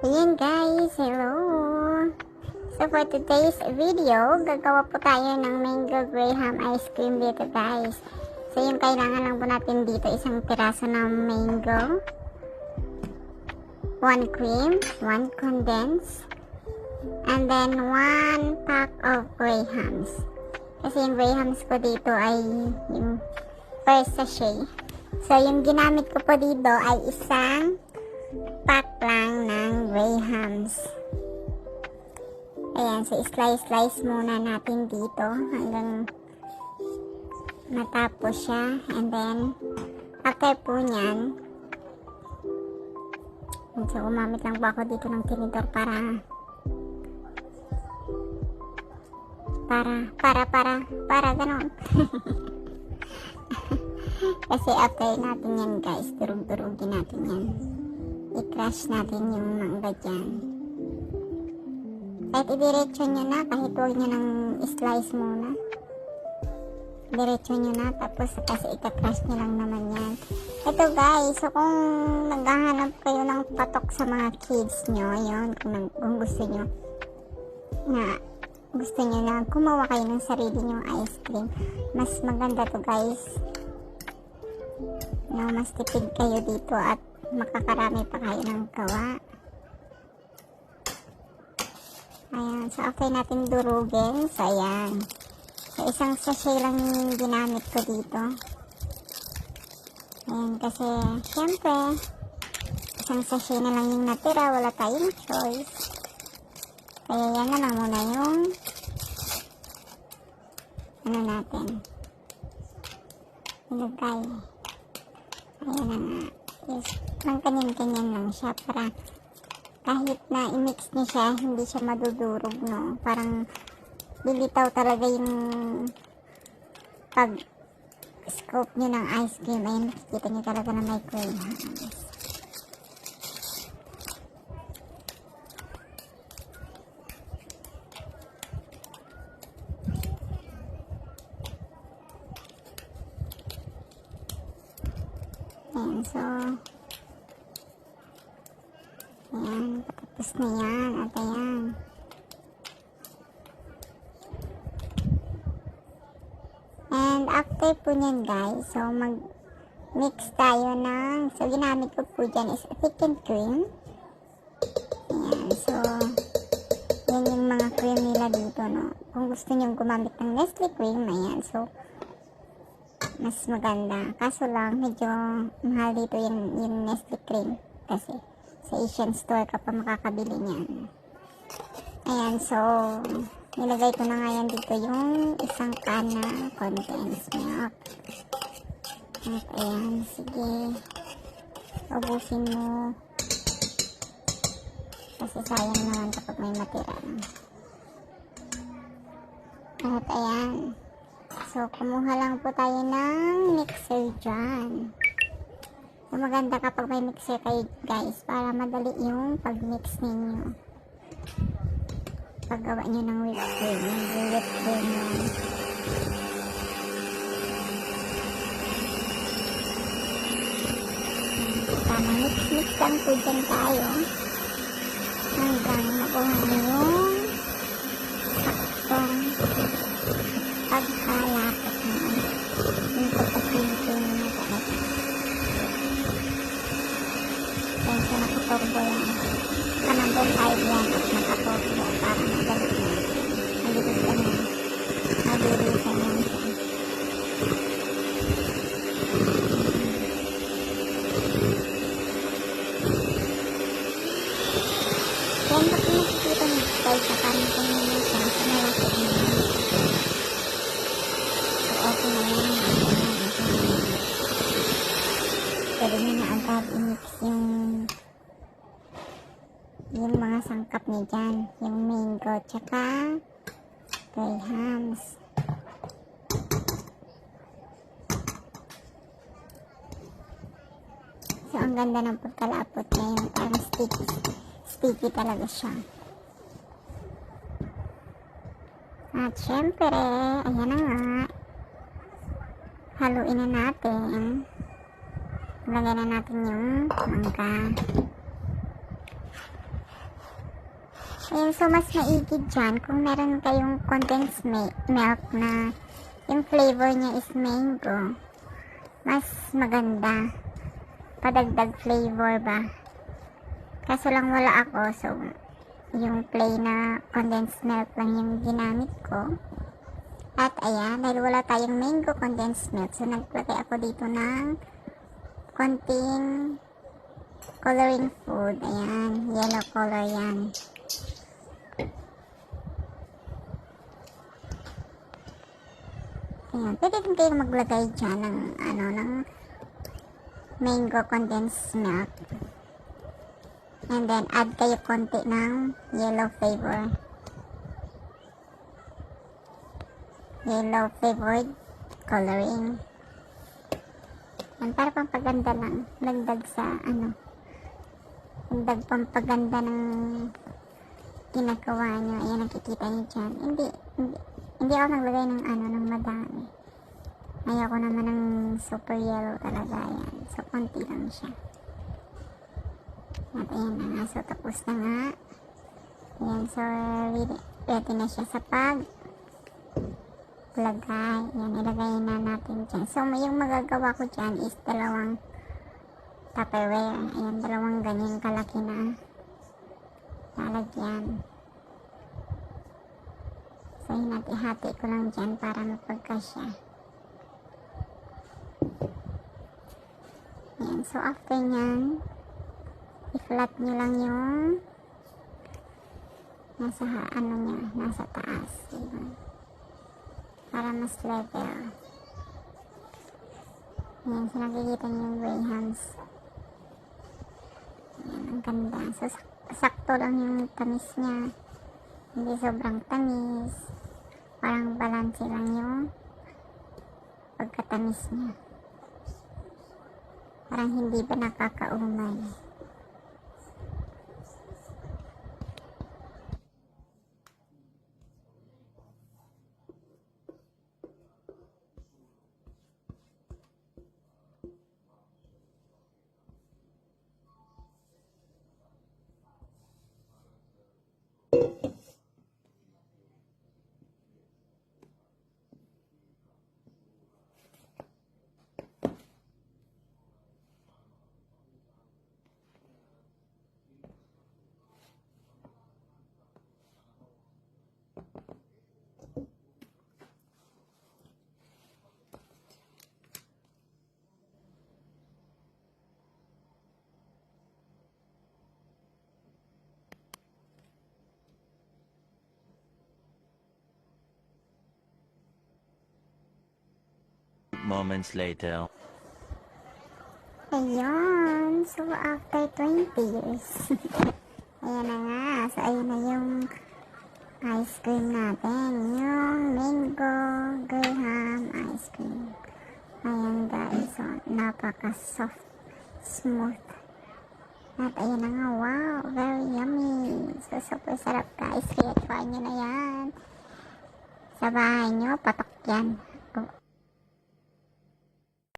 Ayan guys, hello! So for today's video, gagawa po tayo ng mango graham ice cream dito guys. So yung kailangan lang po natin dito isang piraso ng mango, 1 cream, 1 condensed, and then 1 pack of grahams. Kasi yung grahams ko dito ay yung first sachet. So yung ginamit ko po dito ay isang pack lang ng grahams. Ayan, so slice muna natin dito hanggang matapos siya. And then, after po nyan, so umamit lang po ako dito ng tinidor para ganon. Kasi after natin yan guys, durug-durugin natin yan. I-crush natin yung mangga dyan. Kahit idiretso nyo na, kahit huwag nyo nang slice muna. Diretso nyo na, tapos kasi ika-crush nyo lang naman yan. Ito guys, so kung naghahanap kayo ng patok sa mga kids nyo, yun, kung gusto nyo na gumawa kayo ng sarili nyong ice cream, mas maganda to guys. No, mas tipid kayo dito at makakarami pa kayo ng gawa. Ayan, so after natin durugin, so ayan, so isang sachet lang yung ginamit ko dito. Ayan, kasi syempre isang sachet na lang yung natira, wala tayong choice, kaya yan na lang muna yung ano natin ilagay. Ayan na nga, yes, lang kanyan-kanyan lang siya para kahit na i-mix niya siya, hindi siya madudurog, no? Parang lilitaw talaga yung pag-scoop nyo ng ice cream. Ayan, makikita nyo talaga na may grahams. Ayan, so ayan, patapos na yan. At ayan, and after po nyan guys, so mag mix tayo ng, so ginamit ko po dyan is thickened cream. Ayan, so yan yung mga cream nila dito, no? Kung gusto nyo gumamit ng Nestle cream, ayan, so mas maganda. Kaso lang, medyo mahal dito yung Nestle cream kasi sa Asian store ka pa makakabili niyan. Ayan, so nilagay ko na ngayon dito yung isang can na condensed milk. At ayan, sige, ubusin mo kasi sayang naman kapag may matira. At ayan, so kumuha lang po tayo ng mixer dyan. So maganda kapag may mixer kayo guys, para madali yung pag-mix ninyo. Paggawa nyo ng whipped cream, whipped cream yan. Tama, mix lang po dyan tayo hanggang makuha nyo yung saktong pagkalapot nyo yung pagkasintin nyo talaga. Yan, so nakaturbo yan. Number 5 yan at nakaturbo para madali na. Nabilisan yan. Nabilisan yan siya. Yan, pag nakikita nyo guys, nakamitin nyo nyo siya sa malapit nyo. So okay na yan. Pwede nyo na agad i-mix yung mga sangkap niya dyan, yung mango tsaka grahams. So ang ganda ng pagkalapot niya, yung parang sticky talaga siya. At syempre, ayan na nga, haluin na natin. Lagyan na natin yung mangga. Ayan, so mas maigi dyan kung meron kayong condensed milk na yung flavor niya is mango. Mas maganda. Padagdag flavor ba? Kaso lang wala ako, so yung plain na condensed milk lang yung ginamit ko. At ayan, dahil wala tayong mango condensed milk, so naglagay ako dito ng konting coloring food. Ayan, yellow color yan. Ayan, pwede din kayo maglagay dyan ng, ng mango condensed milk. And then, add kayo konti ng yellow flavor. Yellow flavored coloring. Yan, para pampaganda lang. Dagdag sa, dagdag pampaganda ng ginagawa nyo. Ayan, nakikita nyo dyan. Hindi ako naglagay ng, ng madami. Ayoko naman ng super yellow talaga. Yan. So, konti lang siya. At ayan na nga. So, tapos na nga. Ayan, so, ready na siya sa lagay. Yan, ilagay na natin dyan. So, yung magagawa ko dyan is dalawang Tupperware. Ayan, dalawang ganyan kalaki na lalagyan. So, hinati-hati ko lang dyan para mapagkasya. Ayan, so after nyan, i-flat nyo lang yung nasa taas. Diba? Para mas level. Ayan, so nakikita nyo yung grahams. Ayan, ang ganda. So, sakto lang yung tamis niya. Hindi sobrang tamis. Parang balance lang yung pagkatamis niya. Parang hindi ba nakakaumay. Moments later. Ayun. So, after 20 years. Ayan na nga. So, ayun na yung ice cream natin. Yung mango graham ice cream. Ayan guys. So, napaka-soft, smooth. At ayun na nga. Wow. Very yummy. So, super sarap guys. Kaya try nyo na yan. Sa bahay nyo, patok yan.